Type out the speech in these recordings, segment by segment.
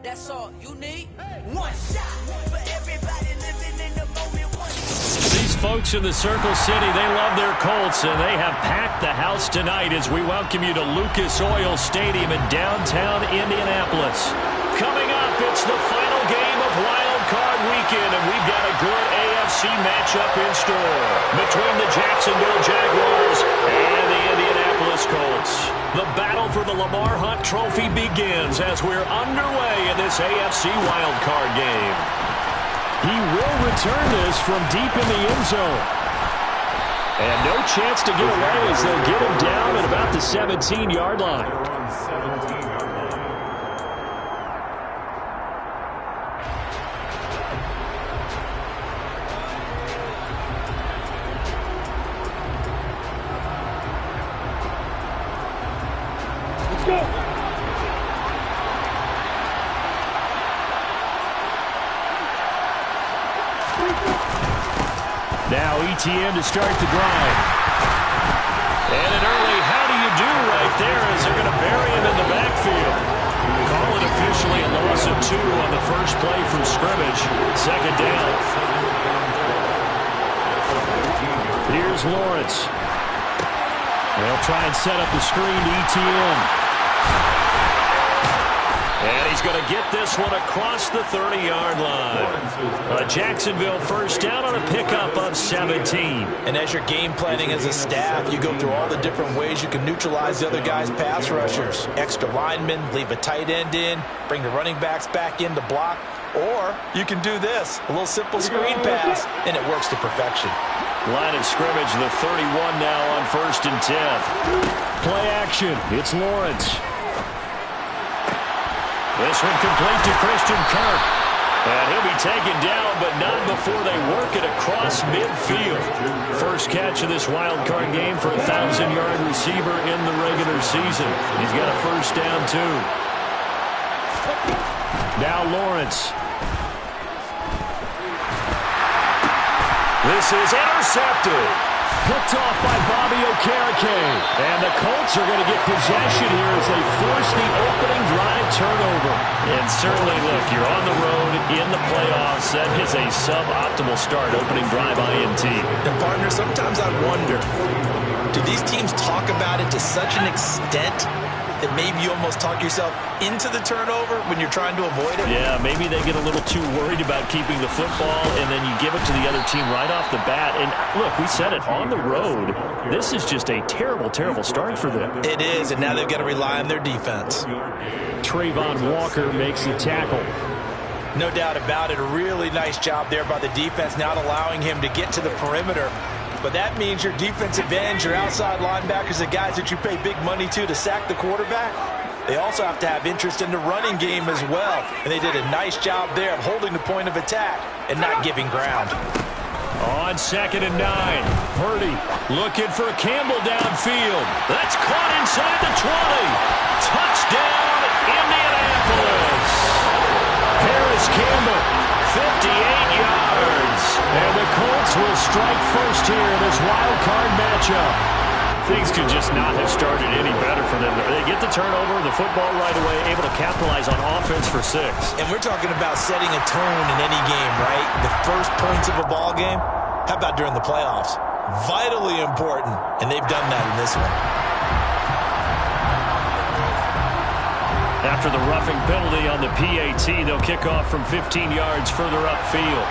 That's all you need. One shot for everybody living in the moment. These folks in the Circle City, they love their Colts, and they have packed the house tonight as we welcome you to Lucas Oil Stadium in downtown Indianapolis. Coming up, it's the final game of Wild Card Weekend, and we've got a good AFC matchup in store between the Jacksonville Jaguars and the Indianapolis Colts. The battle for the Lamar Hunt Trophy begins as we're underway in this AFC Wild Card game. He will return this from deep in the end zone. And no chance to get away as they'll get him down at about the 17-yard line. Now ETN to start the drive. And an early how do you do right there as they're going to bury him in the backfield. Call it officially a loss of 2 on the first play from scrimmage. Second down. Here's Lawrence. They'll try and set up the screen to ETN. And he's going to get this one across the 30-yard line. A Jacksonville first down on a pickup of 17. And as you're game planning as a staff, you go through all the different ways you can neutralize the other guy's pass rushers. Extra linemen, leave a tight end in, bring the running backs back in to block. Or you can do this, a little simple screen pass, and it works to perfection. Line of scrimmage, the 31 now on 1st and 10. Play action. It's Lawrence. This one complete to Christian Kirk. And he'll be taken down, but not before they work it across midfield. First catch of this wild card game for a 1,000-yard receiver in the regular season. He's got a first down, too. Now Lawrence. This is intercepted. Picked off by Bobby Okereke. And the Colts are going to get possession here as they force the opening drive turnover. And certainly, look, you're on the road in the playoffs. That is a suboptimal start, opening drive INT. And, partner, sometimes I wonder, do these teams talk about it to such an extent that maybe you almost talk yourself into the turnover when you're trying to avoid it? Yeah, maybe they get a little too worried about keeping the football, and then you give it to the other team right off the bat. And look, we said it, on the road, this is just a terrible, terrible start for them. It is, and now they've got to rely on their defense. Trayvon Walker makes the tackle. No doubt about it, a really nice job there by the defense, not allowing him to get to the perimeter. But that means your defensive ends, your outside linebackers, the guys that you pay big money to sack the quarterback, they also have to have interest in the running game as well. And they did a nice job there of holding the point of attack and not giving ground. On 2nd and 9, Purdy looking for Campbell downfield. That's caught inside the 20. Touchdown, Indianapolis. Paris Campbell, 58 yards. And the Colts will strike first here in this wild card matchup. Things could just not have started any better for them. They get the turnover, the football right away, able to capitalize on offense for 6. And we're talking about setting a tone in any game, right? The first points of a ball game, how about during the playoffs? Vitally important, and they've done that in this one. After the roughing penalty on the PAT, they'll kick off from 15 yards further upfield.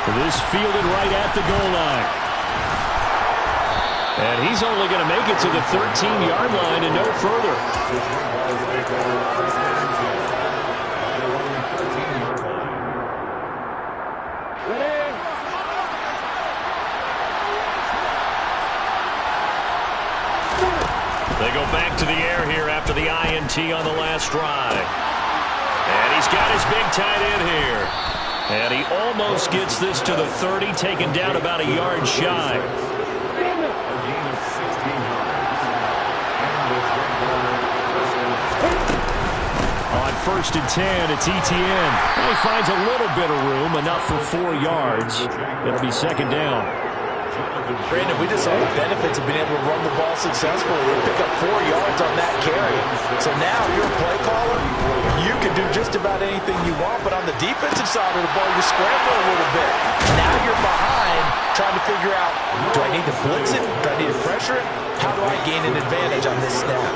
This fielded right at the goal line. And he's only going to make it to the 13-yard line and no further. They go back to the air here after the INT on the last drive. And he's got his big tight end here. And he almost gets this to the 30, taken down about a yard shy. On 1st and 10, it's ETN. He finds a little bit of room, enough for 4 yards. It'll be 2nd down. Brandon, we just saw the benefits of being able to run the ball successfully. They pick up 4 yards on that carry. So now, if you're a play caller, about anything you want, but on the defensive side of the ball, you're scrambling a little bit. Now you're behind, trying to figure out, do I need to blitz it? Do I need to pressure it? How do I gain an advantage on this snap?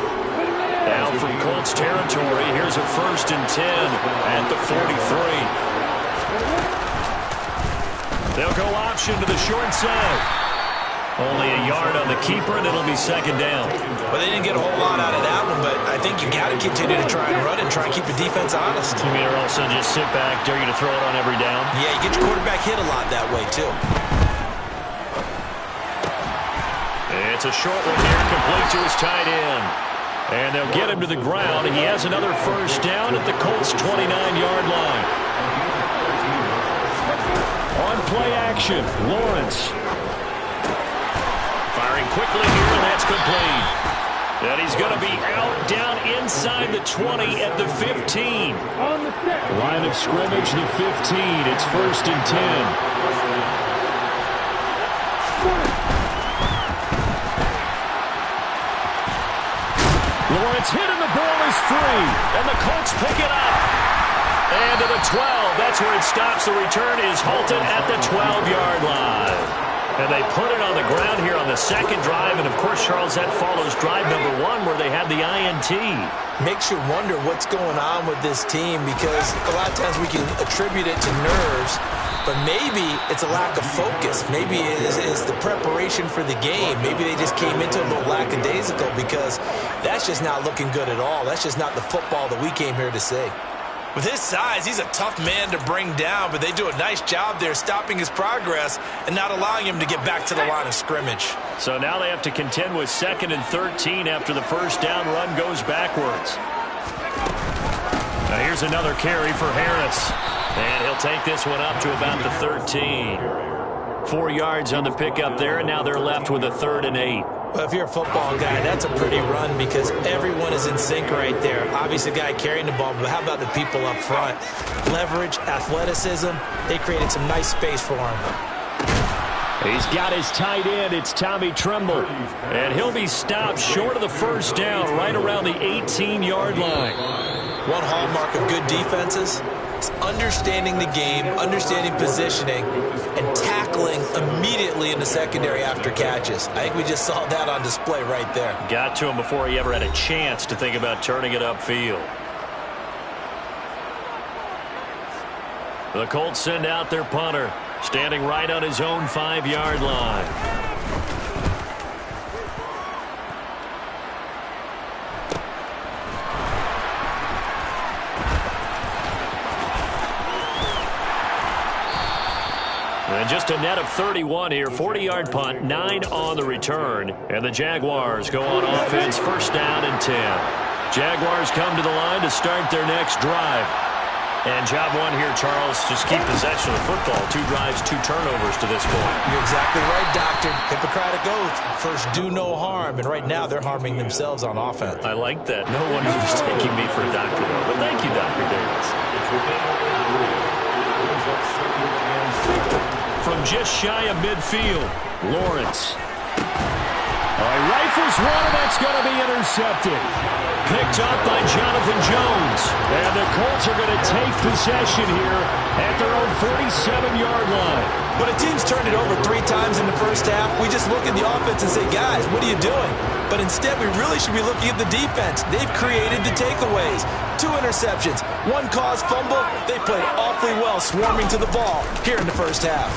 Now from Colts territory, here's a 1st and 10 at the 43. They'll go option to the short side. Only a yard on the keeper, and it'll be 2nd down. Well, they didn't get a whole lot out of that one, but I think you got to continue to try and run and try and keep the defense honest. You mean or also just sit back, dare you to throw it on every down? Yeah, you get your quarterback hit a lot that way, too. It's a short one here, complete to his tight end. And they'll get him to the ground. He has another 1st down at the Colts' 29-yard line. On play action, Lawrence. Firing quickly here, and that's complete. And he's going to be out down inside the 20 at the 15. Line of scrimmage, the 15. It's 1st and 10. Lawrence hit and the ball is free. And the Colts pick it up. And to the 12. That's where it stops. The return is halted at the 12-yard line. And they put it on the ground here on the 2nd drive. And, of course, Charles, that follows drive number 1 where they had the INT. Makes you wonder what's going on with this team because a lot of times we can attribute it to nerves, but maybe it's a lack of focus. Maybe it is the preparation for the game. Maybe they just came into a little lackadaisical because that's just not looking good at all. That's just not the football that we came here to see. With his size, he's a tough man to bring down, but they do a nice job there stopping his progress and not allowing him to get back to the line of scrimmage. So now they have to contend with 2nd and 13 after the 1st down run goes backwards. Now here's another carry for Harris. And he'll take this one up to about the 13. 4 yards on the pickup there, and now they're left with a 3rd and 8. Well, if you're a football guy, that's a pretty run because everyone is in sync right there. Obviously, the guy carrying the ball, but how about the people up front? Leverage, athleticism, they created some nice space for him. He's got his tight end. It's Tommy Tremble. And he'll be stopped short of the 1st down right around the 18-yard line. One hallmark of good defenses is understanding the game, understanding positioning, and tackling immediately in the secondary after catches. I think we just saw that on display right there. Got to him before he ever had a chance to think about turning it upfield. The Colts send out their punter, standing right on his own 5-yard line. And just a net of 31 here. 40-yard punt, 9 on the return. And the Jaguars go on offense, 1st down and 10. Jaguars come to the line to start their next drive. And job 1 here, Charles, just keep possession of the football. 2 drives, 2 turnovers to this point. You're exactly right, Doctor. Hippocratic oath. First, do no harm. And right now, they're harming themselves on offense. I like that. No one is mistaking me for a doctor, though. But thank you, Dr. Davis. From just shy of midfield, Lawrence. All right, rifles one, and that's going to be intercepted. Picked up by Jonathan Jones. And the Colts are going to take possession here at their own 47-yard line. When a team's turned it over 3 times in the first half, we just look at the offense and say, guys, what are you doing? But instead, we really should be looking at the defense. They've created the takeaways. 2 interceptions, 1 caused fumble. They played awfully well swarming to the ball here in the first half.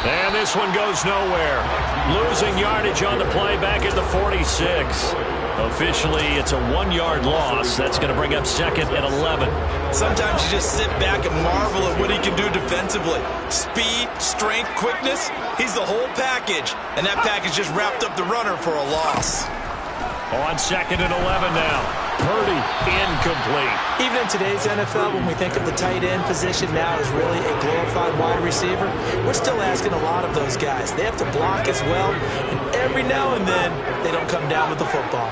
And this one goes nowhere. Losing yardage on the play back at the 46. Officially, it's a 1-yard loss. That's going to bring up 2nd and 11. Sometimes you just sit back and marvel at what he can do defensively. Speed, strength, quickness, he's the whole package. And that package just wrapped up the runner for a loss. On 2nd and 11 now. Purdy, incomplete. Even in today's NFL, when we think of the tight end position now as really a glorified wide receiver, we're still asking a lot of those guys. They have to block as well, and every now and then, they don't come down with the football.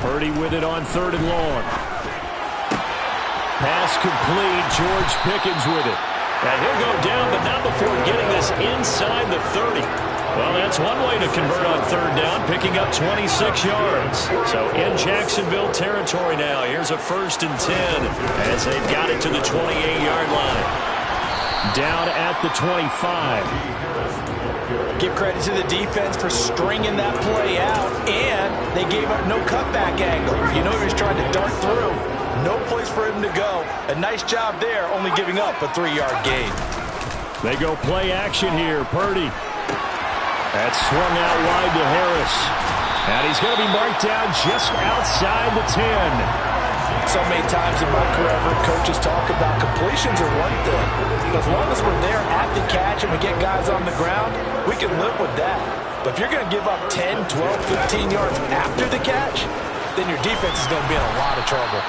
Purdy with it on 3rd and long. Pass complete. George Pickens with it. And he'll go down, but not before getting this inside the 30. Well, that's one way to convert on third down, picking up 26 yards. So in Jacksonville territory now. Here's a 1st and 10 as they've got it to the 28-yard line. Down at the 25. Give credit to the defense for stringing that play out, and they gave up no cutback angle. You know he was trying to dart through. No place for him to go. A nice job there, only giving up a 3-yard gain. They go play action here. Purdy. That's swung out wide to Harris. And he's going to be marked down just outside the 10. So many times in my career, I've heard coaches talk about completions are one thing. As long as we're there at the catch and we get guys on the ground, we can live with that. But if you're going to give up 10, 12, 15 yards after the catch, then your defense is going to be in a lot of trouble.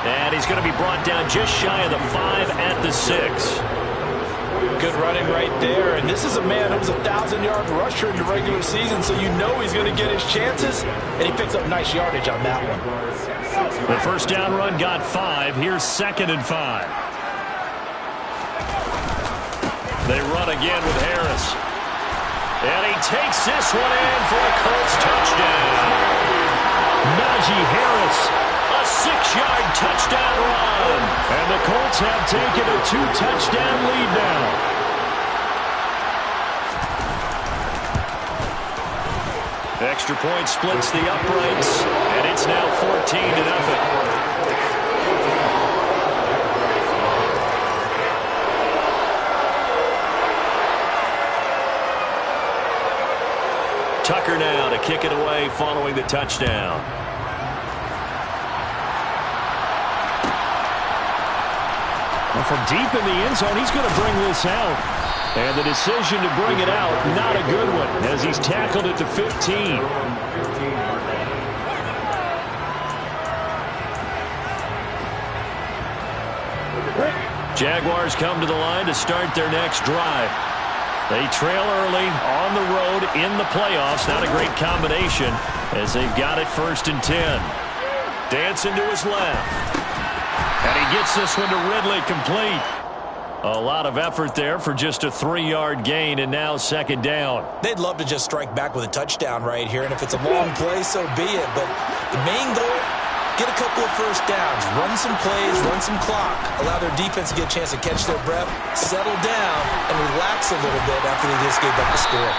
And he's going to be brought down just shy of the 5 at the 6. Good running right there. And this is a man who was a 1,000-yard rusher in the regular season, so you know he's going to get his chances, and he picks up nice yardage on that one. The first down run got 5. Here's 2nd and 5. They run again with Harris. And he takes this one in for a Colts touchdown. Najee Harris. A 6-yard touchdown run. And the Colts have taken a 2-touchdown lead now. Extra point splits the uprights, and it's now 14-0. Tucker now to kick it away following the touchdown. Well, from deep in the end zone, he's going to bring this out. And the decision to bring it out, not a good one, as he's tackled at the 15. Jaguars come to the line to start their next drive. They trail early on the road in the playoffs. Not a great combination as they've got it 1st and 10. Dancing to his left. And he gets this one to Ridley complete. A lot of effort there for just a 3-yard gain, and now 2nd down. They'd love to just strike back with a touchdown right here, and if it's a long play, so be it. But the main goal, get a couple of first downs, run some plays, run some clock, allow their defense to get a chance to catch their breath, settle down, and relax a little bit after they just gave up the score.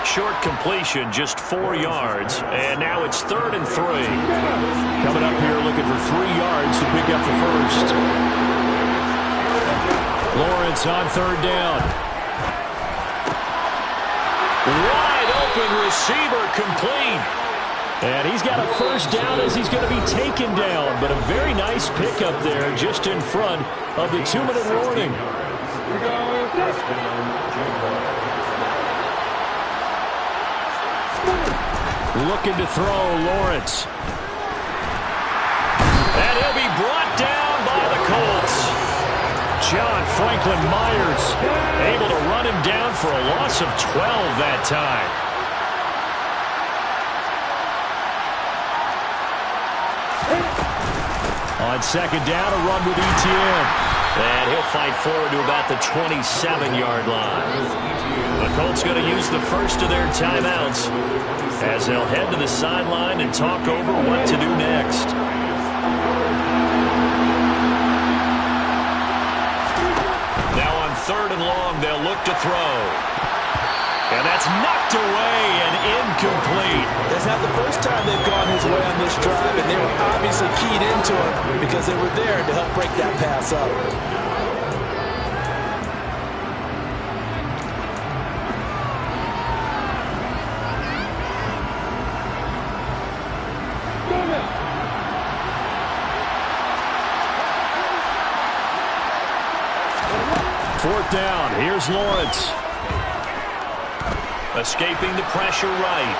Short completion, just 4 yards, and now it's 3rd and 3. Coming up here looking for 3 yards to pick up the first. Lawrence on 3rd down. Wide open receiver complete. And he's got a first down as he's going to be taken down. But a very nice pickup there just in front of the 2-minute warning. Looking to throw, Lawrence. And he'll be brought down by the Colts. John Franklin Myers able to run him down for a loss of 12 that time. On 2nd down, a run with ETN. And he'll fight forward to about the 27-yard line. The Colts going to use the first of their timeouts as they'll head to the sideline and talk over what to do next. Now on 3rd and long, they'll look to throw. And that's knocked away and incomplete. That's not the first time they've gone his way on this drive, and they were obviously keyed into it because they were there to help break that pass up. Fourth down. Here's Lawrence. Escaping the pressure right.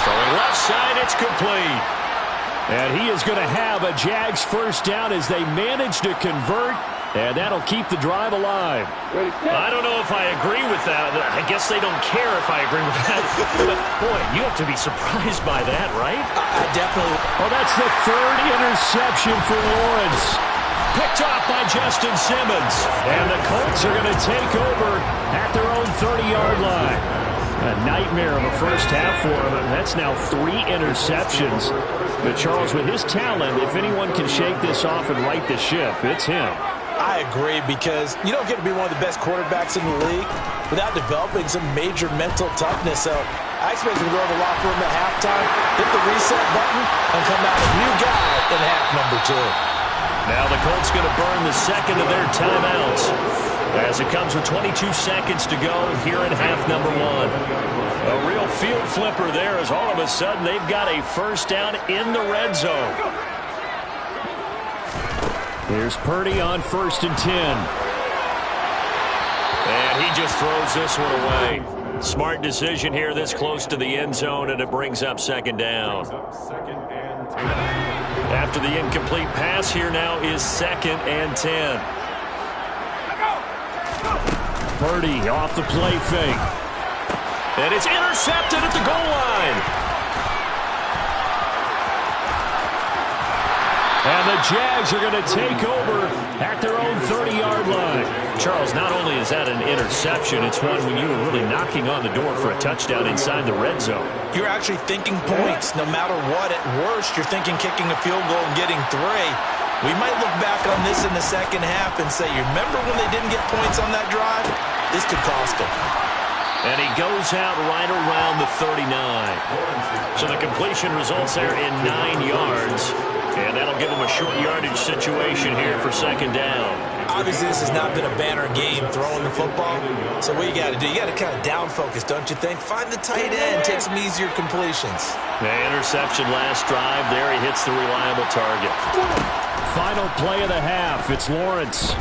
Throwing left side, it's complete. And he is going to have a Jags first down as they manage to convert, and that'll keep the drive alive. I don't know if I agree with that. I guess they don't care if I agree with that. But, boy, you have to be surprised by that, right? I definitely. Oh, that's the 3rd interception for Lawrence. picked off by Justin Simmons. And the Colts are going to take over at their own 30-yard line. A nightmare of a first half for him. That's now 3 interceptions. But Charles, with his talent, if anyone can shake this off and right the ship, it's him. I agree, because you don't get to be one of the best quarterbacks in the league without developing some major mental toughness. So I expect him to go to the locker room at halftime, hit the reset button, and come out a new guy in half number 2. Now the Colts going to burn the second of their timeouts as it comes with 22 seconds to go here in half number 1. A real field flipper there, as all of a sudden they've got a first down in the red zone. Here's Purdy on 1st and 10. And he just throws this one away. Smart decision here this close to the end zone, and it brings up 2nd down. After the incomplete pass, here now is 2nd and 10. Purdy off the play fake. And it's intercepted at the goal line. And the Jags are going to take over at their own 30-yard line. Charles, not only is that an interception, it's one when you were really knocking on the door for a touchdown inside the red zone. You're actually thinking points. No matter what, at worst, you're thinking kicking a field goal and getting 3. We might look back on this in the second half and say, you remember when they didn't get points on that drive? This could cost them. And he goes out right around the 39. So the completion results there in 9 yards. And that'll give him a short yardage situation here for 2nd down. Obviously, this has not been a banner game throwing the football. So what you got to do, you got to kind of down focus, don't you think? Find the tight end, take some easier completions. The interception last drive. There he hits the reliable target. Final play of the half. It's Lawrence.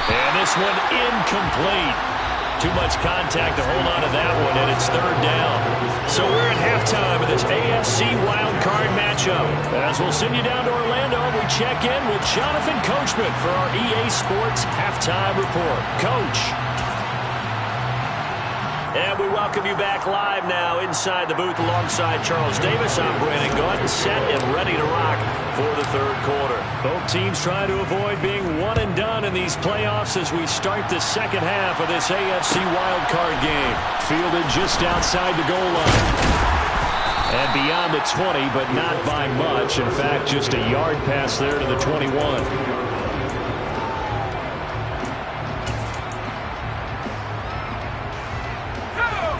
And this one incomplete. Too much contact to hold on to that one, and it's 3rd down. So we're at halftime of this AFC wildcard matchup. As we'll send you down to Orlando, we check in with Jonathan Coachman for our EA Sports Halftime Report. Coach. And we welcome you back live now inside the booth alongside Charles Davis. I'm Brandon Gaudin, set and ready to rock for the 3rd quarter. Both teams trying to avoid being one and done in these playoffs as we start the second half of this AFC wildcard game. Fielded just outside the goal line. And beyond the 20, but not by much. In fact, just a yard pass there to the 21.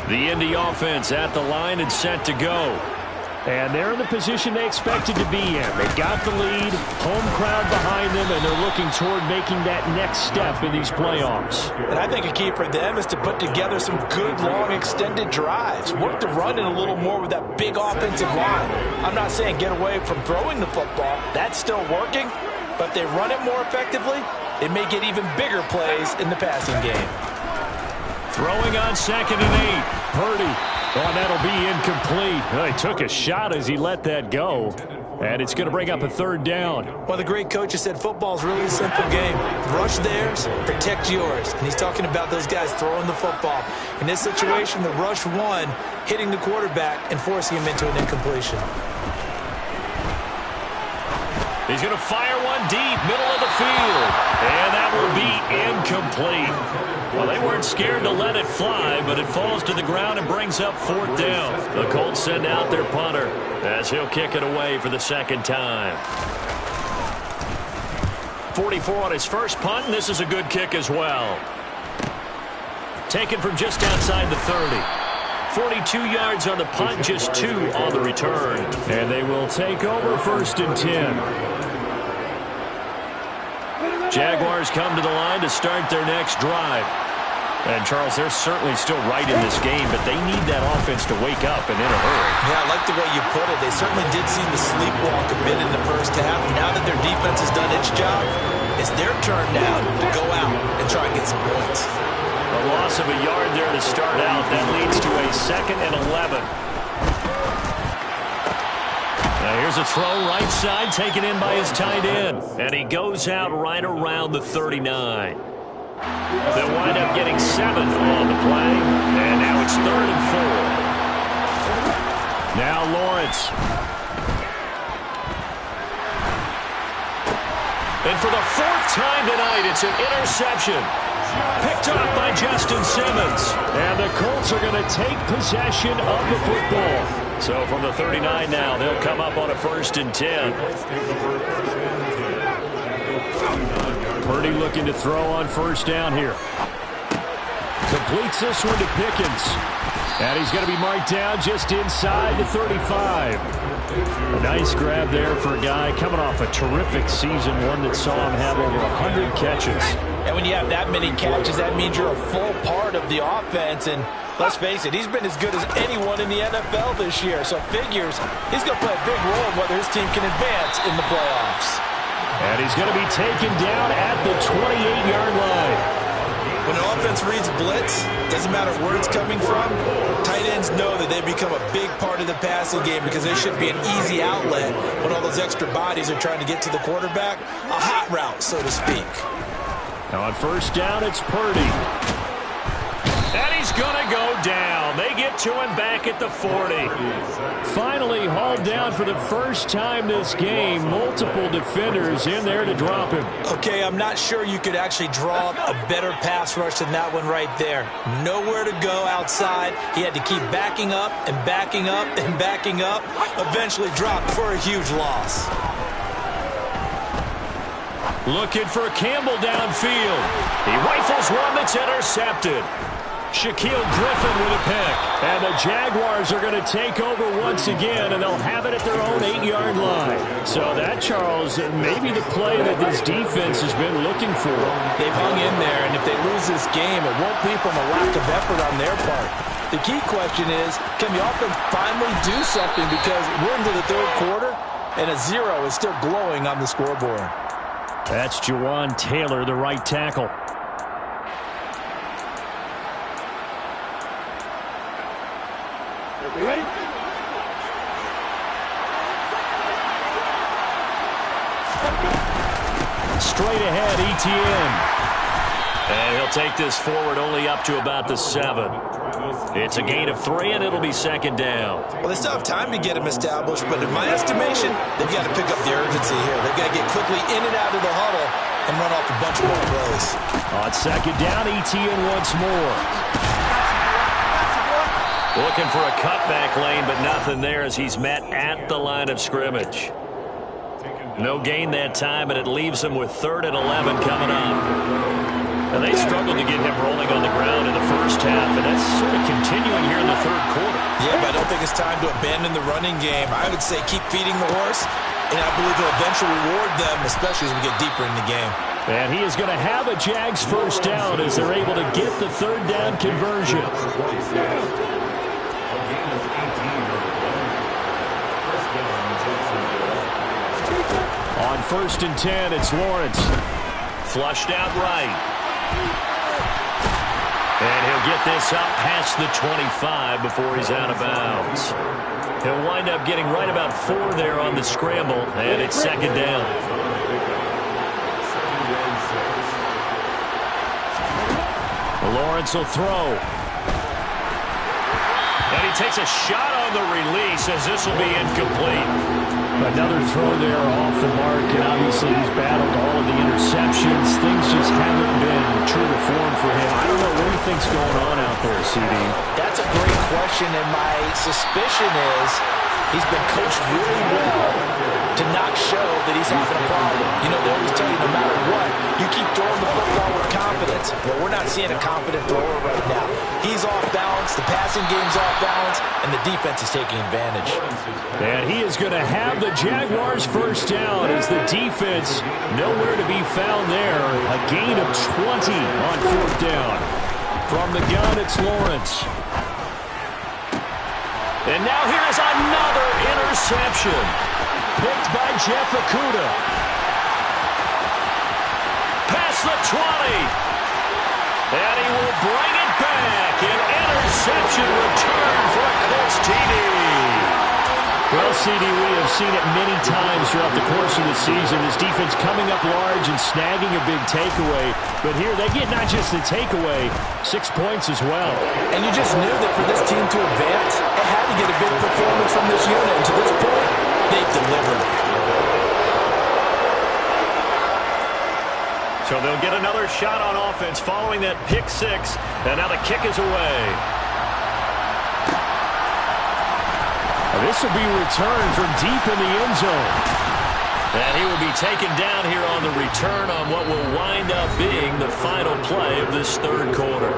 The Indy offense at the line and set to go. And they're in the position they expected to be in. They got the lead, home crowd behind them, and they're looking toward making that next step in these playoffs. And I think a key for them is to put together some good, long, extended drives. Work the run in a little more with that big offensive line. I'm not saying get away from throwing the football. That's still working. But they run it more effectively, they may get even bigger plays in the passing game. Throwing on 2nd and 8. Purdy. Oh, that'll be incomplete. Well, he took a shot as he let that go. And it's going to bring up a 3rd down. Well, the great coach has said football is really a simple game. Rush theirs, protect yours. And he's talking about those guys throwing the football. In this situation, the rush one, hitting the quarterback and forcing him into an incompletion. He's going to fire one deep, middle of the field. And that will be incomplete. Well, they weren't scared to let it fly, but it falls to the ground and brings up 4th down. The Colts send out their punter as he'll kick it away for the 2nd time. 44 on his first punt, and this is a good kick as well. Taken from just outside the 30. 42 yards on the punt, just 2 on the return. And they will take over 1st and 10. Jaguars come to the line to start their next drive. And, Charles, they're certainly still right in this game, but they need that offense to wake up and in a hurry. Yeah, I like the way you put it. They certainly did seem to sleepwalk a bit in the first half. Now that their defense has done its job, it's their turn now to go out and try and get some points. A loss of a yard there to start out. That leads to a 2nd and 11. Now here's a throw right side, taken in by his tight end. And he goes out right around the 39. They'll wind up getting 7 on the play. And now it's 3rd and 4. Now Lawrence. And for the fourth time tonight, it's an interception. Picked up by Justin Simmons. And the Colts are going to take possession of the football. So from the 39 now, they'll come up on a 1st and 10. Purdy looking to throw on 1st down here. Completes this one to Pickens. And he's going to be marked down just inside the 35. A nice grab there for a guy coming off a terrific season, one that saw him have over 100 catches. And when you have that many catches, that means you're a full part of the offense. And let's face it, he's been as good as anyone in the NFL this year. So figures he's going to play a big role in whether his team can advance in the playoffs. And he's going to be taken down at the 28-yard line. When an offense reads blitz, doesn't matter where it's coming from, tight ends know that they become a big part of the passing game because there should be an easy outlet when all those extra bodies are trying to get to the quarterback. A hot route, so to speak. Now on 1st down, it's Purdy. And he's going to go down. They get to him back at the 40. Finally hauled down for the first time this game. Multiple defenders in there to drop him. Okay, I'm not sure you could actually draw up a better pass rush than that one right there. Nowhere to go outside. He had to keep backing up and backing up and backing up. Eventually dropped for a huge loss. Looking for Campbell downfield. He rifles one that's intercepted. Shaquille Griffin with a pick. And the Jaguars are going to take over once again, and they'll have it at their own 8-yard line. So that, Charles, may be the play that this defense has been looking for. They've hung in there, and if they lose this game, it won't be from a lack of effort on their part. The key question is, can the offense finally do something? Because we're into the 3rd quarter, and a 0 is still glowing on the scoreboard. That's Jawan Taylor, the right tackle. Ready? Straight ahead, ETN. And he'll take this forward only up to about the 7. It's a gain of 3, and it'll be 2nd down. Well, they still have time to get him established, but in my estimation, they've got to pick up the urgency here. They've got to get quickly in and out of the huddle and run off a bunch more plays. On 2nd down, ETN once more. Looking for a cutback lane, but nothing there as he's met at the line of scrimmage. No gain that time, and it leaves him with 3rd and 11 coming up. And they struggled to get him rolling on the ground in the first half, and that's sort of continuing here in the 3rd quarter. Yeah, but I don't think it's time to abandon the running game. I would say keep feeding the horse, and I believe he'll eventually reward them, especially as we get deeper in the game. And he is going to have a Jags 1st down as they're able to get the 3rd down conversion. On 1st and 10, it's Lawrence. Flushed out right. And he'll get this up past the 25 before he's out of bounds. He'll wind up getting right about 4 there on the scramble, and it's 2nd down. Lawrence will throw. And he takes a shot on the release as this will be incomplete. Another throw there off the mark, and obviously he's battled all of the interceptions. Things just haven't been true to form for him. I don't know what he thinks going on out there, CD. That's a great question, and my suspicion is he's been coached really well to not show that he's having a problem. You know, they always tell you no matter what, you keep throwing the football with confidence. Well, we're not seeing a confident thrower right now. He's off balance, the passing game's off balance, and the defense is taking advantage. And he is going to have the Jaguars 1st down as the defense nowhere to be found there. A gain of 20 on 4th down. From the gun, it's Lawrence. And now here's another interception. Picked by Jeff Okudah. Past the 20. And he will bring it back. An interception return for a Colts TD. Well, CD, we have seen it many times throughout the course of the season. This defense coming up large and snagging a big takeaway. But here they get not just the takeaway, 6 points as well. And you just knew that for this team to advance, it had to get a big performance from this unit. And to this point, they've delivered. So they'll get another shot on offense following that pick six. And now the kick is away. This will be returned from deep in the end zone. And he will be taken down here on the return on what will wind up being the final play of this third quarter.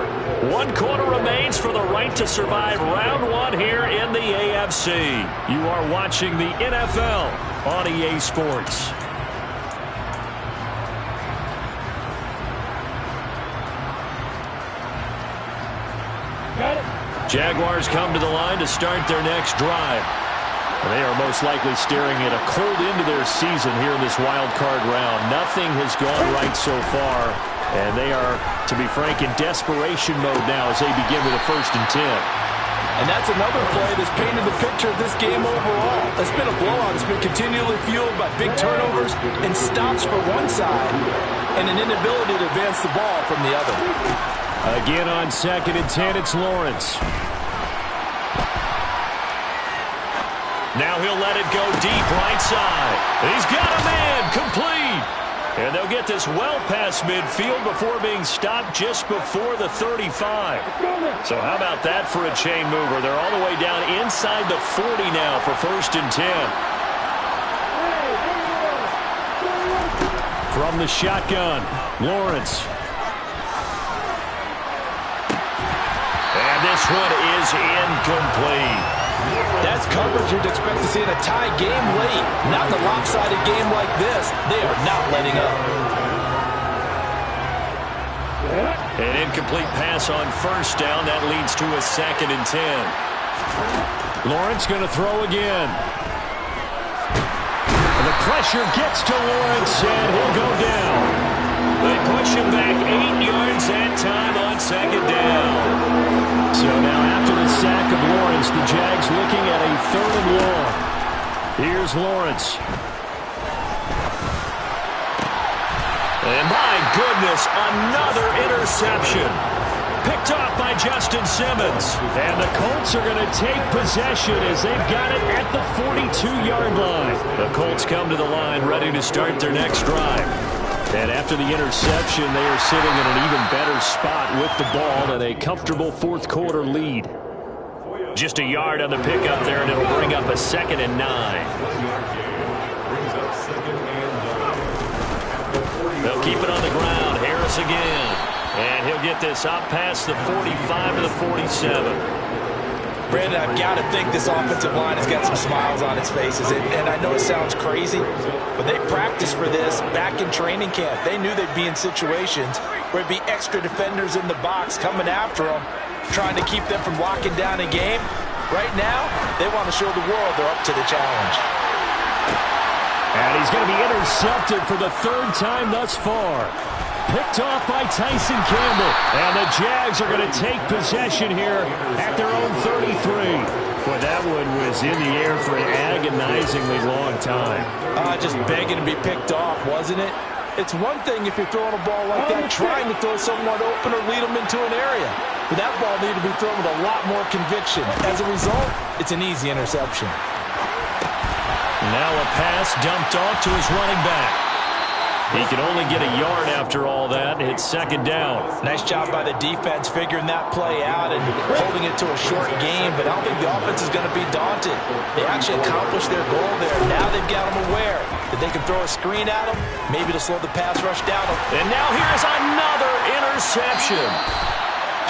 1 quarter remains for the right to survive round 1 here in the AFC. You are watching the NFL on EA Sports. Jaguars come to the line to start their next drive. They are most likely staring at a cold end to their season here in this wild card round. Nothing has gone right so far, and they are, to be frank, in desperation mode now as they begin with a 1st and 10. And that's another play that's painted the picture of this game overall. It's been a blowout. It's been continually fueled by big turnovers and stops for one side and an inability to advance the ball from the other. Again on 2nd and 10, it's Lawrence. Now he'll let it go deep right side. He's got a man, complete. And they'll get this well past midfield before being stopped just before the 35. So how about that for a chain mover? They're all the way down inside the 40 now for 1st and 10. From the shotgun, Lawrence. And this one is incomplete. That's coverage you'd expect to see in a tie game late. Not in a lopsided game like this. They are not letting up. An incomplete pass on 1st down. That leads to a 2nd and 10. Lawrence going to throw again. And the pressure gets to Lawrence, and he'll go down. They push him back 8 yards that time on 2nd down. So now after the sack of Lawrence, the Jags looking at a 3rd and long. Here's Lawrence. And my goodness, another interception. Picked off by Justin Simmons. And the Colts are going to take possession as they've got it at the 42-yard line. The Colts come to the line ready to start their next drive. And after the interception, they are sitting in an even better spot with the ball and a comfortable 4th quarter lead. Just a yard on the pickup there, and it'll bring up a 2nd and 9. They'll keep it on the ground. Harris again. And he'll get this up past the 45 to the 47. Brandon, I've got to think this offensive line has got some smiles on its faces. And I know it sounds crazy, but they practiced for this back in training camp. They knew they'd be in situations where it'd be extra defenders in the box coming after them, trying to keep them from locking down a game. Right now, they want to show the world they're up to the challenge. And he's going to be intercepted for the 3rd time thus far. Picked off by Tyson Campbell. And the Jags are going to take possession here at their own 33. Boy, that one was in the air for an agonizingly long time. Just begging to be picked off, wasn't it? It's one thing if you're throwing a ball like that, trying to throw someone open or lead them into an area. But that ball needed to be thrown with a lot more conviction. As a result, it's an easy interception. Now a pass dumped off to his running back. He can only get a yard after all that. It's 2nd down. Nice job by the defense figuring that play out and holding it to a short game, but I don't think the offense is going to be daunted. They actually accomplished their goal there. Now they've got them aware that they can throw a screen at them, maybe to slow the pass rush down. And now here's another interception.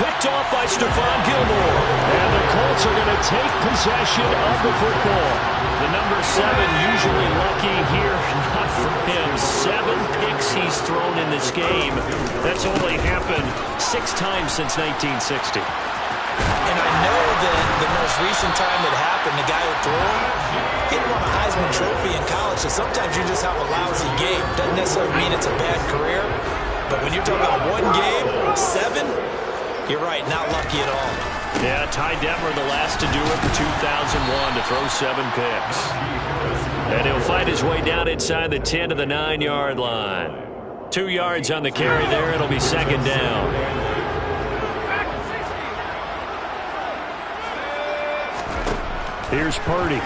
Picked off by Stephon Gilmore. And the Colts are going to take possession of the football. The number 7 usually lucky here. Not for him. 7 picks he's thrown in this game. That's only happened 6 times since 1960. And I know that the most recent time it happened, the guy who threw him, he didn't won a Heisman Trophy in college, so sometimes you just have a lousy game. Doesn't necessarily mean it's a bad career. But when you're talking about one game, 7, you're right, not lucky at all. Yeah, Ty Detmer the last to do it in 2001 to throw 7 picks. And he'll fight his way down inside the 10 to the 9-yard line. 2 yards on the carry there. It'll be 2nd down. Here's Purdy.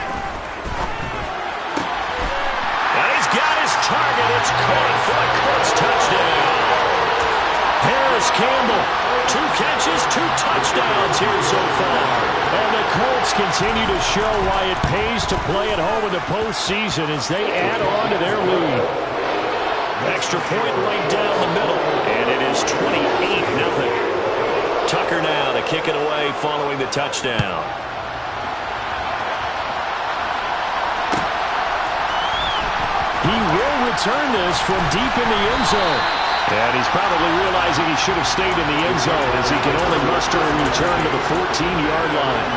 And he's got his target. It's caught for the Colts touchdown. Paris Campbell. 2 catches, 2 touchdowns here so far. And the Colts continue to show why it pays to play at home in the postseason as they add on to their lead. Extra point right down the middle, and it is 28-0. Tucker now to kick it away following the touchdown. He will return this from deep in the end zone. And he's probably realizing he should have stayed in the end zone as he can only muster a return to the 14-yard line.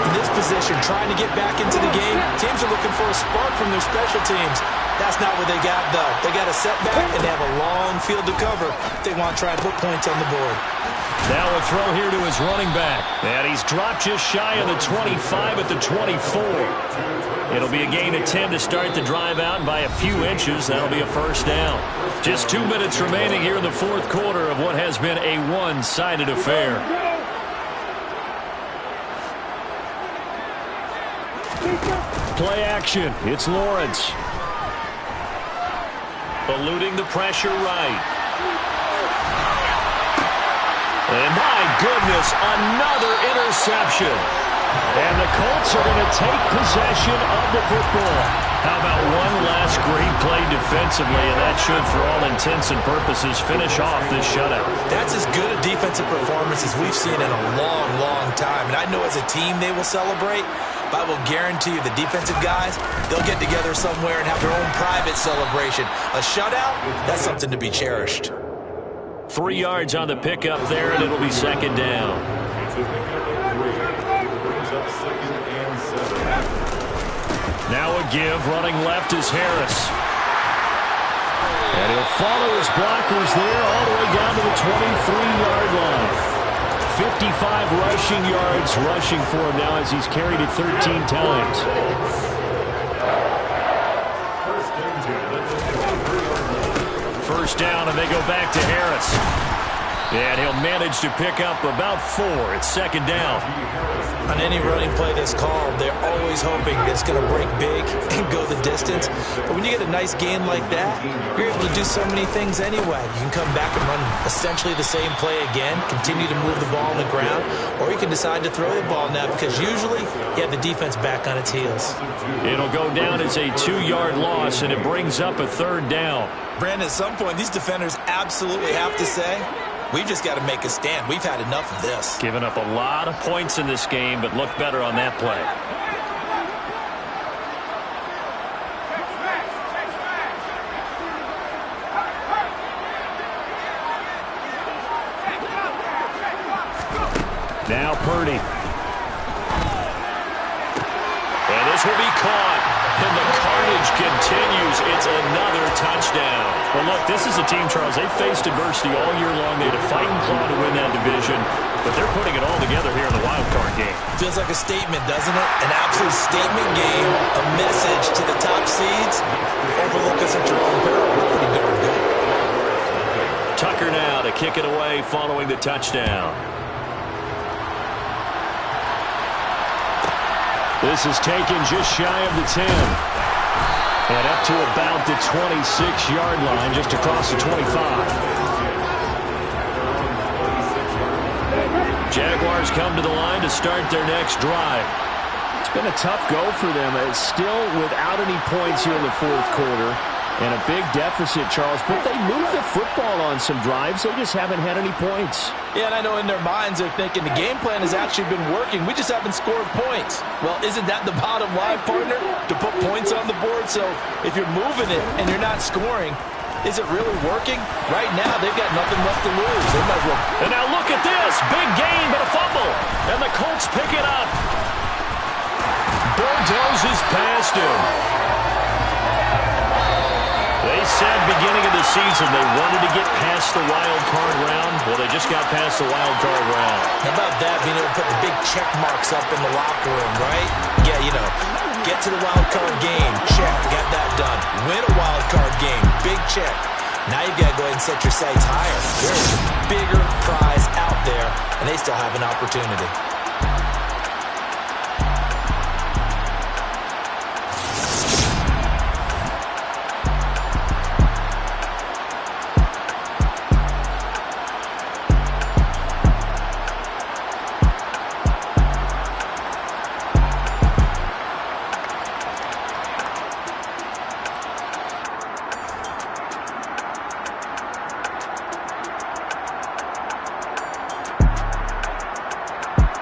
In this position, trying to get back into the game, teams are looking for a spark from their special teams. That's not what they got, though. They got a setback, and they have a long field to cover if they want to try and put points on the board. Now a throw here to his running back. And he's dropped just shy of the 25 at the 24. It'll be a gain of 10 to start the drive out, and by a few inches, that'll be a first down. Just 2 minutes remaining here in the fourth quarter of what has been a one-sided affair. Play action. It's Lawrence. Eluding the pressure right. And my goodness, another interception. And the Colts are going to take possession of the football. How about one last great play defensively, and that should, for all intents and purposes, finish off this shutout. That's as good a defensive performance as we've seen in a long, long time. And I know as a team they will celebrate, but I will guarantee you the defensive guys, they'll get together somewhere and have their own private celebration. A shutout, that's something to be cherished. 3 yards on the pickup there, and it'll be second down. Now a give, running left is Harris. And he'll follow his blockers there all the way down to the 23-yard line. 55 rushing yards rushing for him now as he's carried it 13 times. First down, and they go back to Harris. And he'll manage to pick up about 4. It's second down. On any running play that's called, they're always hoping it's going to break big and go the distance. But when you get a nice gain like that, you're able to do so many things anyway. You can come back and run essentially the same play again, continue to move the ball on the ground, or you can decide to throw the ball now because usually you have the defense back on its heels. It'll go down as a 2-yard loss, and it brings up a third down. Brandon, at some point, these defenders absolutely have to say, we've just got to make a stand. We've had enough of this. Given up a lot of points in this game, but looked better on that play. Now Purdy. And this will be caught. And the carnage continues. It's another touchdown. Well, look, this is a team, Charles, they've faced adversity all year long. They had to fight and claw to win that division, but they're putting it all together here in the wild card game. Feels like a statement, doesn't it? An absolute statement game, a message to the top seeds. Overlook us at your own peril. We're pretty darn good. Tucker now to kick it away following the touchdown. This is taken just shy of the 10. And up to about the 26-yard line, just across the 25. Jaguars come to the line to start their next drive. It's been a tough go for them. It's still without any points here in the fourth quarter. And a big deficit, Charles. But they moved the football on some drives. They just haven't had any points. Yeah, and I know in their minds they're thinking the game plan has actually been working. We just haven't scored points. Well, isn't that the bottom line, partner? To put points on the board. So if you're moving it and you're not scoring, is it really working? Right now, they've got nothing left to lose. They might as well. And now look at this. Big gain, but a fumble. And the Colts pick it up. Bulldozes past him. They said beginning of the season they wanted to get past the wild card round. Well, they just got past the wild card round. How about that, being able to put the big check marks up in the locker room, right? Yeah, you know, get to the wild card game, check, got that done. Win a wild card game, big check. Now you got to go ahead and set your sights higher. There's a bigger prize out there, and they still have an opportunity.